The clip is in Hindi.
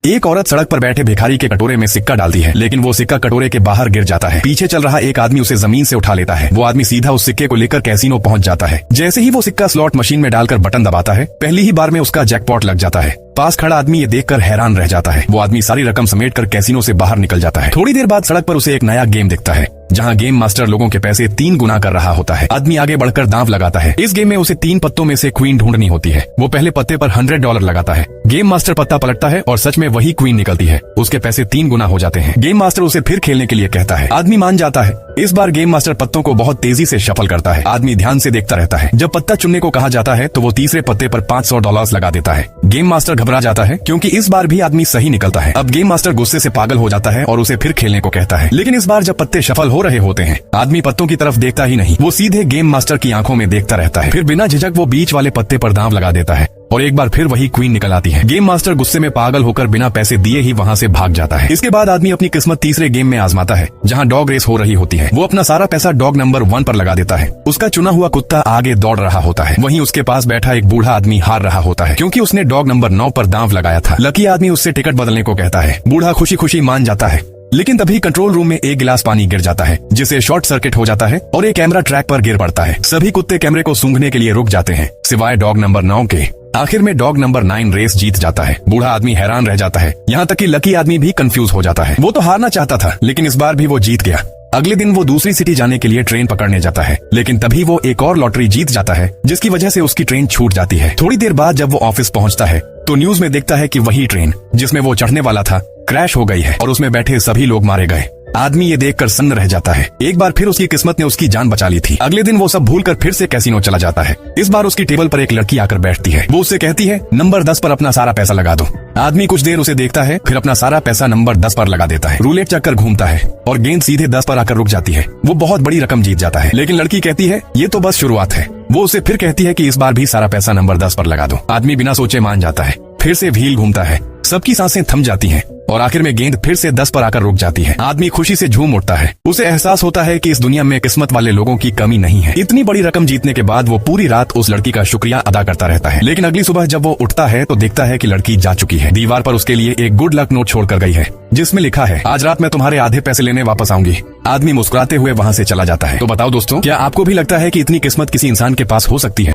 एक औरत सड़क पर बैठे भिखारी के कटोरे में सिक्का डालती है, लेकिन वो सिक्का कटोरे के बाहर गिर जाता है। पीछे चल रहा एक आदमी उसे जमीन से उठा लेता है। वो आदमी सीधा उस सिक्के को लेकर कैसीनो पहुंच जाता है। जैसे ही वो सिक्का स्लॉट मशीन में डालकर बटन दबाता है, पहली ही बार में उसका जैकपॉट लग जाता है। पास खड़ा आदमी ये देखकर हैरान रह जाता है। वो आदमी सारी रकम समेटकर कैसीनो से बाहर निकल जाता है। थोड़ी देर बाद सड़क पर उसे एक नया गेम दिखता है, जहां गेम मास्टर लोगों के पैसे 3 गुना कर रहा होता है। आदमी आगे बढ़कर दांव लगाता है। इस गेम में उसे 3 पत्तों में से क्वीन ढूंढनी होती है। वो पहले पत्ते पर $100 लगाता है। गेम मास्टर पत्ता पलटता है और सच में वही क्वीन निकलती है। उसके पैसे 3 गुना हो जाते हैं। गेम मास्टर उसे फिर खेलने के लिए कहता है। आदमी मान जाता है। इस बार गेम मास्टर पत्तों को बहुत तेजी से शफल करता है। आदमी ध्यान से देखता रहता है। जब पत्ता चुनने को कहा जाता है तो वो तीसरे पत्ते पर $500 लगा देता है। गेम मास्टर घबरा जाता है, क्योंकि इस बार भी आदमी सही निकलता है। अब गेम मास्टर गुस्से से पागल हो जाता है और उसे फिर खेलने को कहता है। लेकिन इस बार जब पत्ते शफल हो रहे होते हैं, आदमी पत्तों की तरफ देखता ही नहीं। वो सीधे गेम मास्टर की आंखों में देखता रहता है। फिर बिना झिझक वो बीच वाले पत्ते पर दांव लगा देता है और एक बार फिर वही क्वीन निकल आती है। गेम मास्टर गुस्से में पागल होकर बिना पैसे दिए ही वहां से भाग जाता है। इसके बाद आदमी अपनी किस्मत तीसरे गेम में आजमाता है, जहां डॉग रेस हो रही होती है। वो अपना सारा पैसा डॉग नंबर 1 पर लगा देता है। उसका चुना हुआ कुत्ता आगे दौड़ रहा होता है। वहीं उसके पास बैठा एक बूढ़ा आदमी हार रहा होता है, क्योंकि उसने डॉग नंबर 9 पर दांव लगाया था। लकी आदमी उससे टिकट बदलने को कहता है। बूढ़ा खुशी खुशी मान जाता है, लेकिन तभी कंट्रोल रूम में एक गिलास पानी गिर जाता है, जिससे शॉर्ट सर्किट हो जाता है और एक कैमरा ट्रैक पर गिर पड़ता है। सभी कुत्ते कैमरे को सूंघने के लिए रुक जाते हैं, सिवाय डॉग नंबर 9 के। आखिर में डॉग नंबर 9 रेस जीत जाता है। बूढ़ा आदमी हैरान रह जाता है, यहाँ तक कि लकी आदमी भी कंफ्यूज हो जाता है। वो तो हारना चाहता था, लेकिन इस बार भी वो जीत गया। अगले दिन वो दूसरी सिटी जाने के लिए ट्रेन पकड़ने जाता है, लेकिन तभी वो एक और लॉटरी जीत जाता है, जिसकी वजह से उसकी ट्रेन छूट जाती है। थोड़ी देर बाद जब वो ऑफिस पहुंचता है तो न्यूज में देखता है कि वही ट्रेन जिसमें वो चढ़ने वाला था क्रैश हो गई है और उसमें बैठे सभी लोग मारे गए। आदमी ये देखकर सन्न रह जाता है। एक बार फिर उसकी किस्मत ने उसकी जान बचा ली थी। अगले दिन वो सब भूलकर फिर से कैसीनो चला जाता है। इस बार उसकी टेबल पर एक लड़की आकर बैठती है। वो उससे कहती है, नंबर 10 पर अपना सारा पैसा लगा दो। आदमी कुछ देर उसे देखता है, फिर अपना सारा पैसा नंबर 10 पर लगा देता है। रूलेट चक्कर घूमता है और गेंद सीधे 10 पर आकर रुक जाती है। वो बहुत बड़ी रकम जीत जाता है, लेकिन लड़की कहती है ये तो बस शुरुआत है। वो उसे फिर कहती है कि इस बार भी सारा पैसा नंबर 10 पर लगा दो। आदमी बिना सोचे मान जाता है। फिर से व्हील घूमता है, सबकी सांसें थम जाती हैं और आखिर में गेंद फिर से 10 पर आकर रुक जाती है। आदमी खुशी से झूम उठता है। उसे एहसास होता है कि इस दुनिया में किस्मत वाले लोगों की कमी नहीं है। इतनी बड़ी रकम जीतने के बाद वो पूरी रात उस लड़की का शुक्रिया अदा करता रहता है। लेकिन अगली सुबह जब वो उठता है तो देखता है कि लड़की जा चुकी है। दीवार पर उसके लिए एक गुड लक नोट छोड़कर गई है, जिसमें लिखा है, आज रात मैं तुम्हारे आधे पैसे लेने वापस आऊंगी। आदमी मुस्कुराते हुए वहाँ से चला जाता है। तो बताओ दोस्तों, क्या आपको भी लगता है कि इतनी किस्मत किसी इंसान के पास हो सकती है?